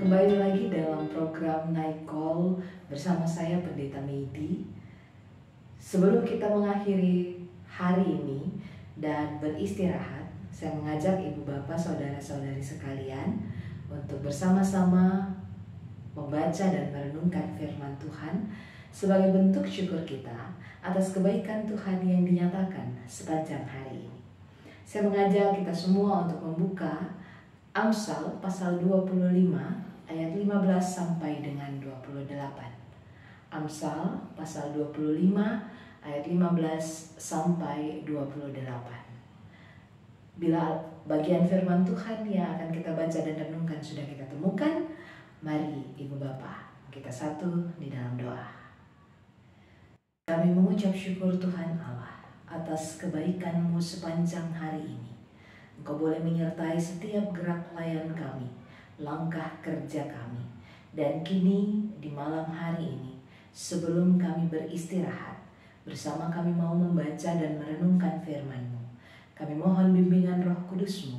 Kembali lagi dalam program Night Call bersama saya Pendeta Meidi. Sebelum kita mengakhiri hari ini dan beristirahat, saya mengajak ibu bapak, saudara-saudari sekalian untuk bersama-sama membaca dan merenungkan firman Tuhan sebagai bentuk syukur kita atas kebaikan Tuhan yang dinyatakan sepanjang hari ini. Saya mengajak kita semua untuk membuka Amsal pasal 25 ayat 15 sampai dengan 28. Amsal pasal 25 ayat 15 sampai 28. Bila bagian firman Tuhan yang akan kita baca dan renungkan sudah kita temukan, mari ibu bapak kita satu di dalam doa. Kami mengucap syukur Tuhan Allah atas kebaikan-Mu sepanjang hari ini. Engkau boleh menyertai setiap gerak layan kami, langkah kerja kami. Dan kini di malam hari ini, sebelum kami beristirahat, bersama kami mau membaca dan merenungkan firman-Mu. Kami mohon bimbingan Roh Kudus-Mu,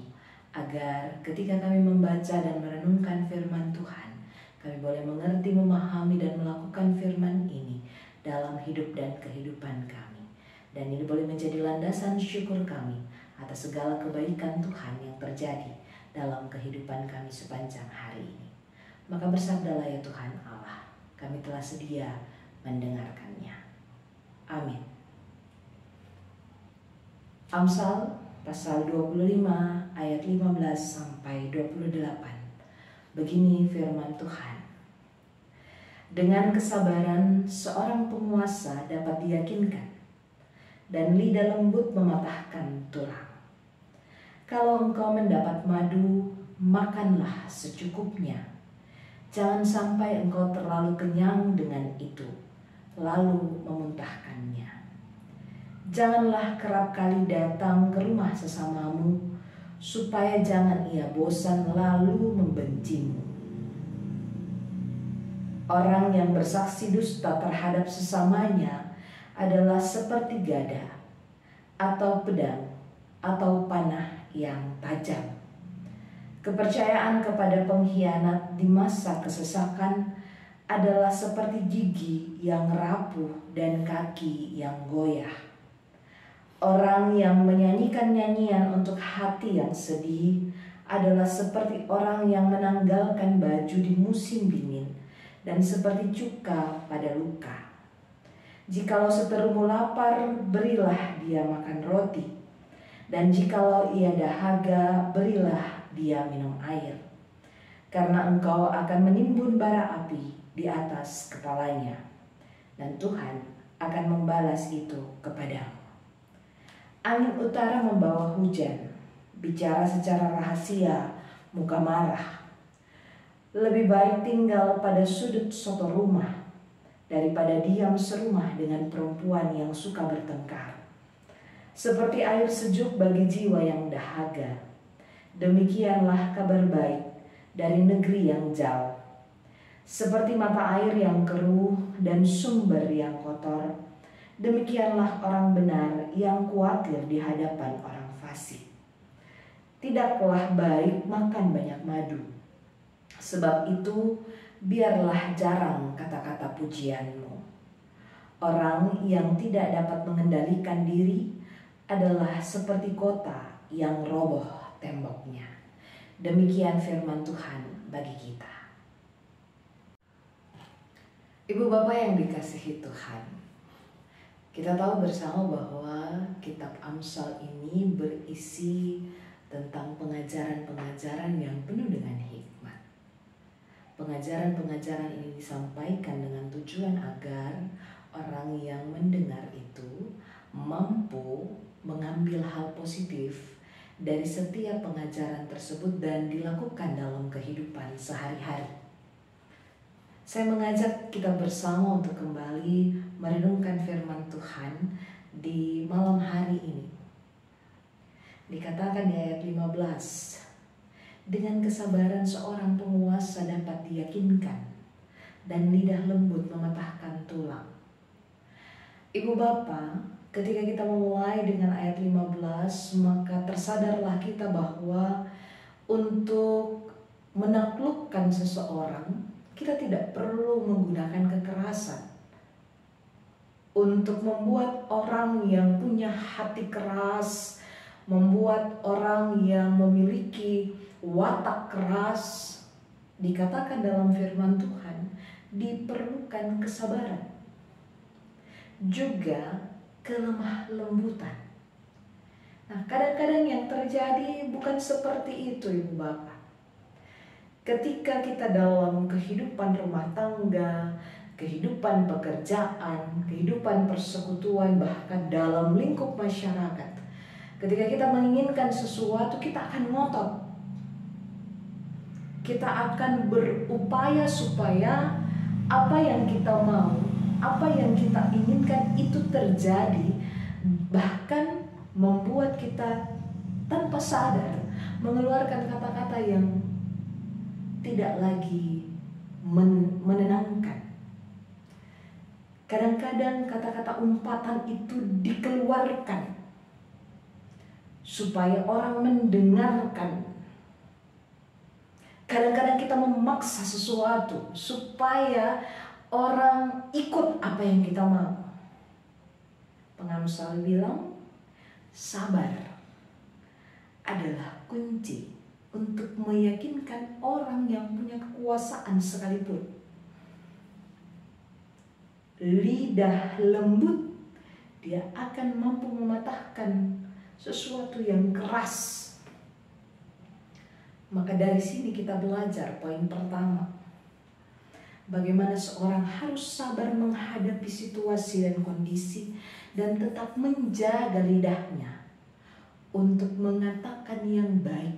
agar ketika kami membaca dan merenungkan firman Tuhan, kami boleh mengerti, memahami, dan melakukan firman ini dalam hidup dan kehidupan kami. Dan ini boleh menjadi landasan syukur kami atas segala kebaikan Tuhan yang terjadi dalam kehidupan kami sepanjang hari ini. Maka bersabdalah ya Tuhan Allah, kami telah sedia mendengarkannya. Amin. Amsal pasal 25 ayat 15 sampai 28. Begini firman Tuhan. Dengan kesabaran seorang penguasa dapat diyakinkan, dan lidah lembut mematahkan tulang. Kalau engkau mendapat madu, makanlah secukupnya. Jangan sampai engkau terlalu kenyang dengan itu, lalu memuntahkannya. Janganlah kerap kali datang ke rumah sesamamu, supaya jangan ia bosan lalu membencimu. Orang yang bersaksi dusta terhadap sesamanya adalah seperti gada, atau pedang, atau panah yang tajam. Kepercayaan kepada pengkhianat di masa kesesakan adalah seperti gigi yang rapuh dan kaki yang goyah. Orang yang menyanyikan nyanyian untuk hati yang sedih adalah seperti orang yang menanggalkan baju di musim dingin dan seperti cuka pada luka. Jikalau seterumu lapar, berilah dia makan roti, dan jikalau ia dahaga, berilah dia minum air. Karena engkau akan menimbun bara api di atas kepalanya, dan Tuhan akan membalas itu kepadamu. Angin utara membawa hujan, bicara secara rahasia, muka marah. Lebih baik tinggal pada sudut suatu rumah daripada diam serumah dengan perempuan yang suka bertengkar. Seperti air sejuk bagi jiwa yang dahaga, demikianlah kabar baik dari negeri yang jauh. Seperti mata air yang keruh dan sumber yang kotor, demikianlah orang benar yang khawatir di hadapan orang fasik. Tidaklah baik makan banyak madu, sebab itu biarlah jarang kata-kata pujianmu. Orang yang tidak dapat mengendalikan diri adalah seperti kota yang roboh temboknya. Demikian firman Tuhan bagi kita. Ibu bapak yang dikasihi Tuhan, kita tahu bersama bahwa kitab Amsal ini berisi tentang pengajaran-pengajaran yang penuh dengan hikmat. Pengajaran-pengajaran ini disampaikan dengan tujuan agar orang yang mendengar itu mampu mengambil hal positif dari setiap pengajaran tersebut dan dilakukan dalam kehidupan sehari-hari. Saya mengajak kita bersama untuk kembali merenungkan firman Tuhan di malam hari ini. Dikatakan di ayat 15, dengan kesabaran seorang penguasa dapat diyakinkan, dan lidah lembut mematahkan tulang. Ibu bapak, ketika kita memulai dengan ayat 15, maka tersadarlah kita bahwa untuk menaklukkan seseorang, kita tidak perlu menggunakan kekerasan. Untuk membuat orang yang punya hati keras, membuat orang yang memiliki watak keras, dikatakan dalam firman Tuhan, diperlukan kesabaran. Juga kelemah lembutan. Nah, kadang-kadang yang terjadi bukan seperti itu, Ibu Bapak. Ketika kita dalam kehidupan rumah tangga, kehidupan pekerjaan, kehidupan persekutuan, bahkan dalam lingkup masyarakat, ketika kita menginginkan sesuatu, kita akan ngotot. Kita akan berupaya supaya apa yang kita mau, apa yang kita inginkan itu terjadi, bahkan membuat kita tanpa sadar mengeluarkan kata-kata yang tidak lagi menenangkan. Kadang-kadang kata-kata umpatan itu dikeluarkan supaya orang mendengarkan. Kadang-kadang kita memaksa sesuatu supaya orang ikut apa yang kita mau. Pengamsal bilang, sabar adalah kunci untuk meyakinkan orang yang punya kekuasaan sekalipun. Lidah lembut, dia akan mampu mematahkan sesuatu yang keras. Maka dari sini kita belajar poin pertama, bagaimana seorang harus sabar menghadapi situasi dan kondisi dan tetap menjaga lidahnya untuk mengatakan yang baik,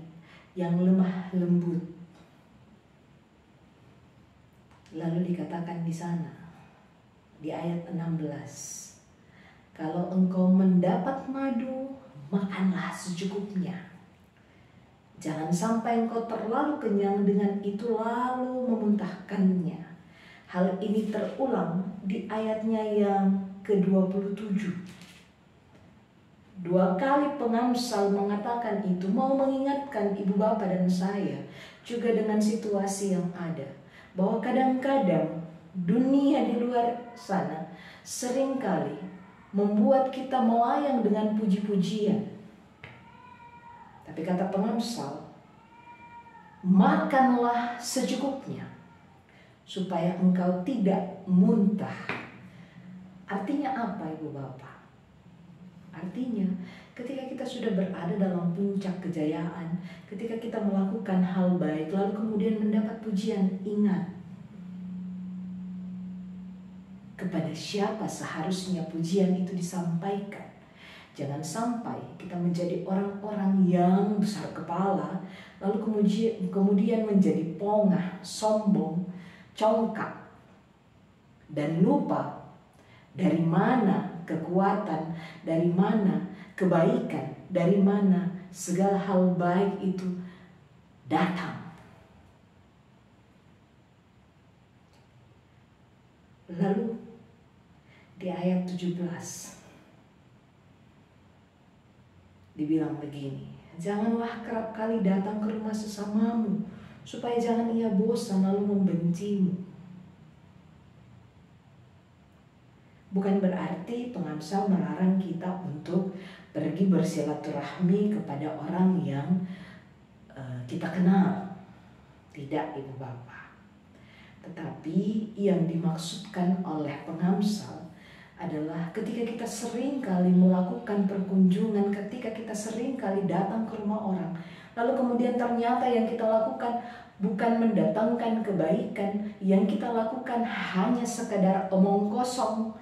yang lemah lembut. Lalu dikatakan di sana, di ayat 16, kalau engkau mendapat madu, makanlah secukupnya. Jangan sampai engkau terlalu kenyang dengan itu lalu memuntahkannya. Hal ini terulang di ayatnya yang ke-27. 2 kali pengamsal mengatakan itu, mau mengingatkan ibu bapak dan saya juga dengan situasi yang ada, bahwa kadang-kadang dunia di luar sana seringkali membuat kita melayang dengan puji-pujian. Tapi kata pengamsal, makanlah secukupnya supaya engkau tidak muntah. Artinya apa, ibu bapak? Artinya ketika kita sudah berada dalam puncak kejayaan, ketika kita melakukan hal baik lalu kemudian mendapat pujian, ingat kepada siapa seharusnya pujian itu disampaikan. Jangan sampai kita menjadi orang-orang yang besar kepala lalu kemudian menjadi pongah, sombong, congkak, dan lupa dari mana kekuatan, dari mana kebaikan, dari mana segala hal baik itu datang. Lalu di ayat 17 dibilang begini, janganlah kerap kali datang ke rumah sesamamu, supaya jangan ia bosan lalu membencimu. Bukan berarti pengamsal melarang kita untuk pergi bersilaturahmi kepada orang yang kita kenal. Tidak, ibu bapak. Tetapi yang dimaksudkan oleh pengamsal adalah ketika kita sering kali melakukan perkunjungan, ketika kita sering kali datang ke rumah orang, lalu kemudian ternyata yang kita lakukan bukan mendatangkan kebaikan, yang kita lakukan hanya sekadar omong kosong,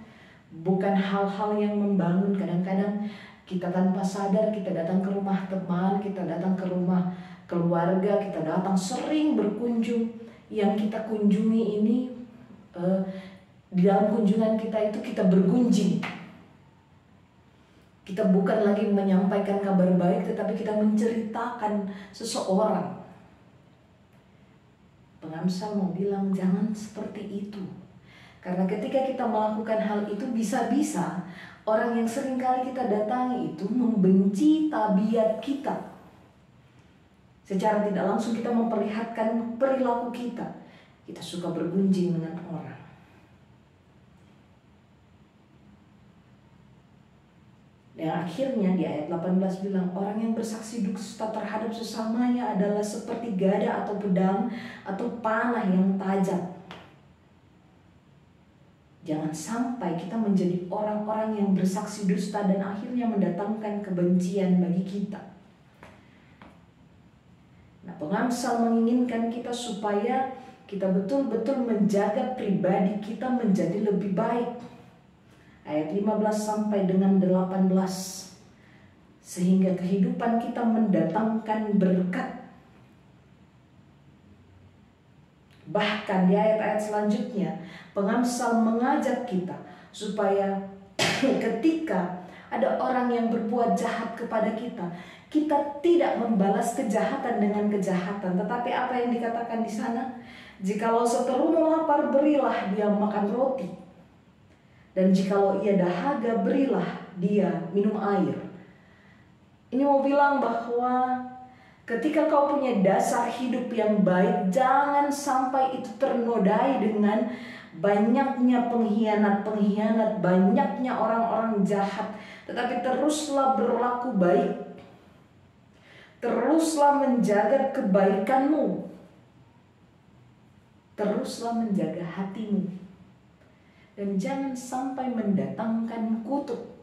bukan hal-hal yang membangun. Kadang-kadang kita tanpa sadar kita datang ke rumah teman, kita datang ke rumah keluarga, kita datang sering berkunjung. Yang kita kunjungi ini di dalam kunjungan kita itu kita bergunjing. Kita bukan lagi menyampaikan kabar baik, tetapi kita menceritakan seseorang. Pengamsal mau bilang jangan seperti itu. Karena ketika kita melakukan hal itu, bisa-bisa orang yang sering kali kita datangi itu membenci tabiat kita. Secara tidak langsung kita memperlihatkan perilaku kita. Kita suka bergunjing dengan orang. Dan akhirnya di ayat 18 bilang, orang yang bersaksi dusta terhadap sesamanya adalah seperti gada atau pedang atau panah yang tajam. Jangan sampai kita menjadi orang-orang yang bersaksi dusta dan akhirnya mendatangkan kebencian bagi kita. Nah, pengamsal menginginkan kita supaya kita betul-betul menjaga pribadi kita menjadi lebih baik. Ayat 15 sampai dengan 18. Sehingga kehidupan kita mendatangkan berkat. Bahkan di ayat-ayat selanjutnya, pengamsal mengajak kita supaya ketika ada orang yang berbuat jahat kepada kita, kita tidak membalas kejahatan dengan kejahatan. Tetapi apa yang dikatakan di sana? Jikalau seterumu lapar, berilah dia makan roti. Dan jikalau ia dahaga, berilah dia minum air. Ini mau bilang bahwa ketika kau punya dasar hidup yang baik, jangan sampai itu ternodai dengan banyaknya pengkhianat-pengkhianat, banyaknya orang-orang jahat. Tetapi teruslah berlaku baik. Teruslah menjaga kebaikanmu. Teruslah menjaga hatimu. Dan jangan sampai mendatangkan kutuk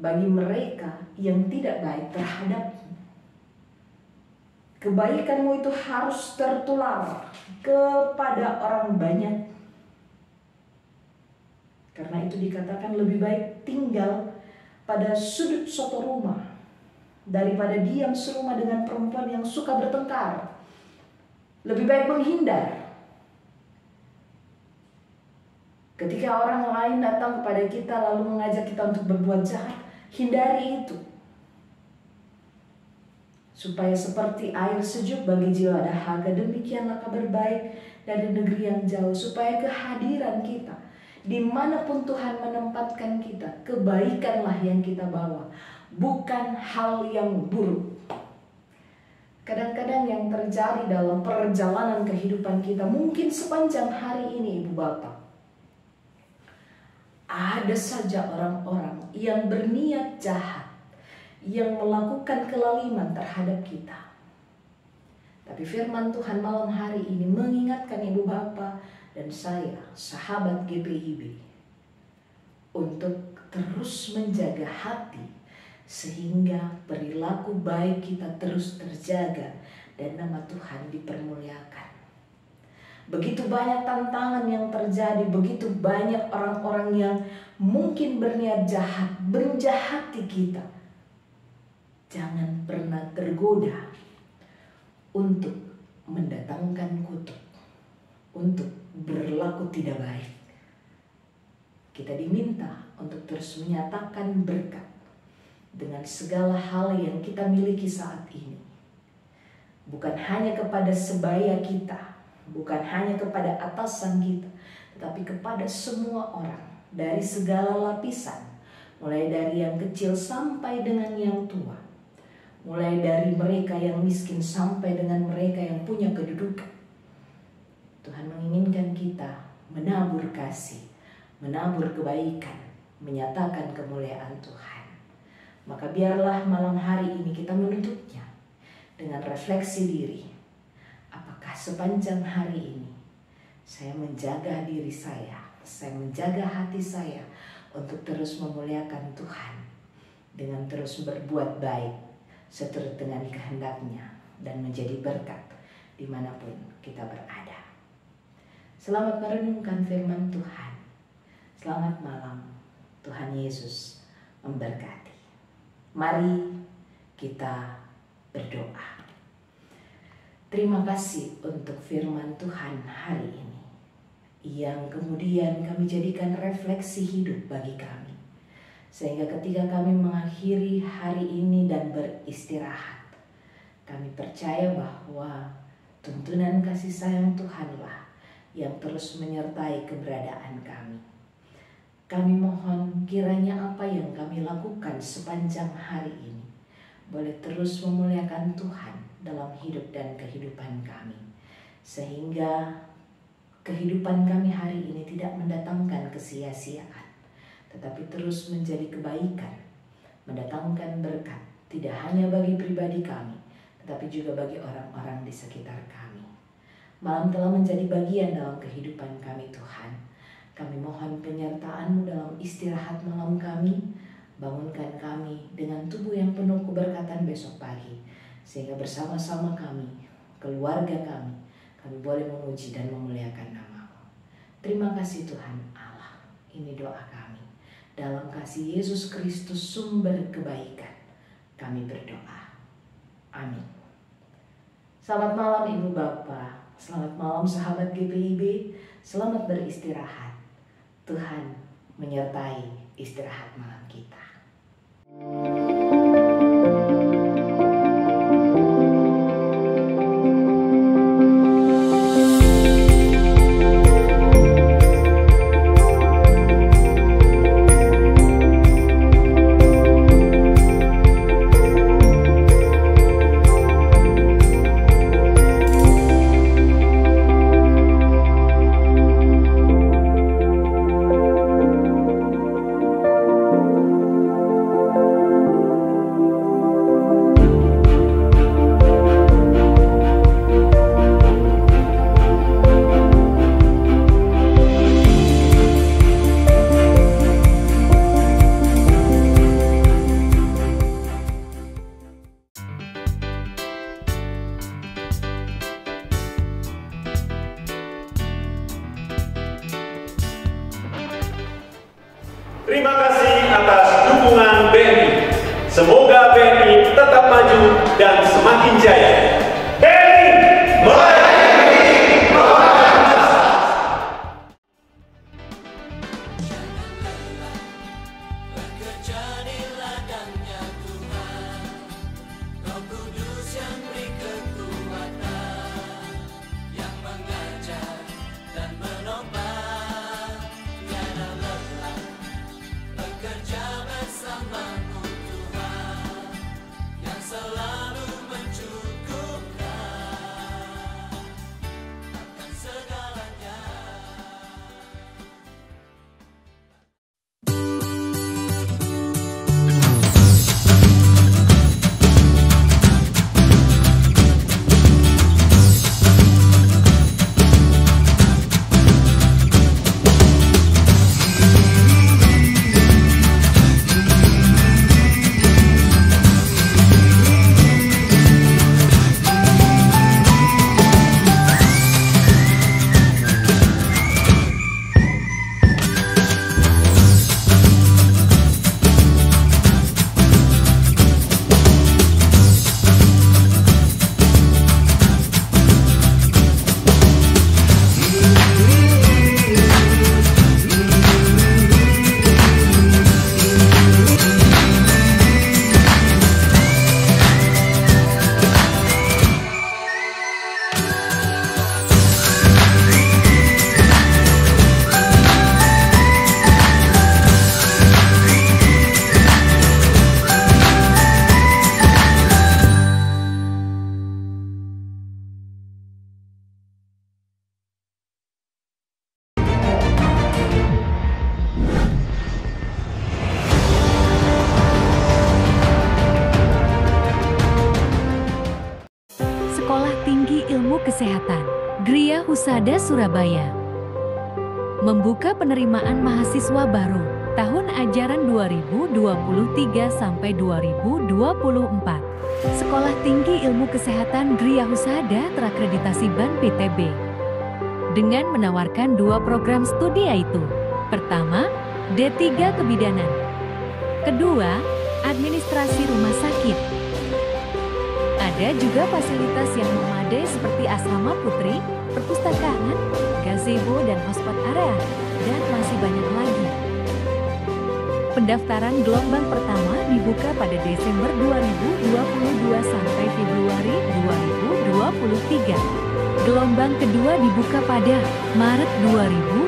bagi mereka yang tidak baik terhadapmu. Kebaikanmu itu harus tertular kepada orang banyak. Karena itu dikatakan lebih baik tinggal pada sudut suatu rumah daripada diam serumah dengan perempuan yang suka bertengkar. Lebih baik menghindar. Ketika orang lain datang kepada kita lalu mengajak kita untuk berbuat jahat, hindari itu. Supaya seperti air sejuk bagi jiwa dahaga, demikianlah kabar baik dari negeri yang jauh. Supaya kehadiran kita, dimanapun Tuhan menempatkan kita, kebaikanlah yang kita bawa, bukan hal yang buruk. Kadang-kadang yang terjadi dalam perjalanan kehidupan kita, mungkin sepanjang hari ini Ibu Bapak, ada saja orang-orang yang berniat jahat, yang melakukan kelaliman terhadap kita. Tapi firman Tuhan malam hari ini mengingatkan Ibu Bapa dan saya, sahabat GPIB, untuk terus menjaga hati sehingga perilaku baik kita terus terjaga dan nama Tuhan dipermuliakan. Begitu banyak tantangan yang terjadi, begitu banyak orang-orang yang mungkin berniat jahat, menjahati kita. Jangan pernah tergoda untuk mendatangkan kutuk, untuk berlaku tidak baik. Kita diminta untuk terus menyatakan berkat dengan segala hal yang kita miliki saat ini. Bukan hanya kepada sebaya kita, bukan hanya kepada atasan kita, tetapi kepada semua orang dari segala lapisan, mulai dari yang kecil sampai dengan yang tua, mulai dari mereka yang miskin sampai dengan mereka yang punya kedudukan. Tuhan menginginkan kita menabur kasih, menabur kebaikan, menyatakan kemuliaan Tuhan. Maka biarlah malam hari ini kita menutupnya dengan refleksi diri. Apakah sepanjang hari ini saya menjaga diri saya menjaga hati saya untuk terus memuliakan Tuhan dengan terus berbuat baik seturut dengan kehendaknya dan menjadi berkat dimanapun kita berada. Selamat merenungkan firman Tuhan. Selamat malam. Tuhan Yesus memberkati. Mari kita berdoa. Terima kasih untuk firman Tuhan hari ini, yang kemudian kami jadikan refleksi hidup bagi kami. Sehingga ketika kami mengakhiri hari ini dan beristirahat, kami percaya bahwa tuntunan kasih sayang Tuhanlah yang terus menyertai keberadaan kami. Kami mohon kiranya apa yang kami lakukan sepanjang hari ini boleh terus memuliakan Tuhan dalam hidup dan kehidupan kami. Sehingga kehidupan kami hari ini tidak mendatangkan kesia-siaan, tetapi terus menjadi kebaikan, mendatangkan berkat, tidak hanya bagi pribadi kami, tetapi juga bagi orang-orang di sekitar kami. Malam telah menjadi bagian dalam kehidupan kami, Tuhan. Kami mohon penyertaan-Mu dalam istirahat malam kami. Bangunkan kami dengan tubuh yang penuh keberkatan besok pagi, sehingga bersama-sama kami, keluarga kami boleh memuji dan memuliakan nama-Mu. Terima kasih Tuhan Allah. Ini doa kami. Dalam kasih Yesus Kristus sumber kebaikan, kami berdoa. Amin. Selamat malam Ibu Bapak. Selamat malam sahabat GPIB. Selamat beristirahat. Tuhan menyertai istirahat malam kita. Terima kasih atas dukungan BNI. Semoga BNI tetap maju dan semakin jaya. BNI melayani, bekerja di ladangnya Tuhan, Roh Kudus yang beri kekuatan, yang mengajar dan menopang, tiada lelah bekerja bersamamu Tuhan, yang selalu mencukupkan akan segalanya. Sekolah Tinggi Ilmu Kesehatan Gria Husada Surabaya membuka penerimaan mahasiswa baru tahun ajaran 2023 sampai 2024. Sekolah Tinggi Ilmu Kesehatan Gria Husada terakreditasi BAN PTB dengan menawarkan dua program studi yaitu: pertama, D3 Kebidanan, kedua, Administrasi Rumah Sakit. Ada juga fasilitas yang memadai seperti asrama putri, perpustakaan, gazebo dan hotspot area, dan masih banyak lagi. Pendaftaran gelombang pertama dibuka pada Desember 2022 sampai Februari 2023. Gelombang kedua dibuka pada Maret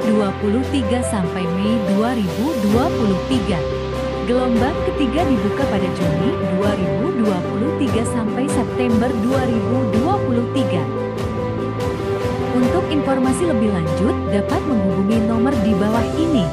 2023 sampai Mei 2023. Gelombang ketiga dibuka pada Juni 2023 sampai September 2023. Untuk informasi lebih lanjut dapat menghubungi nomor di bawah ini.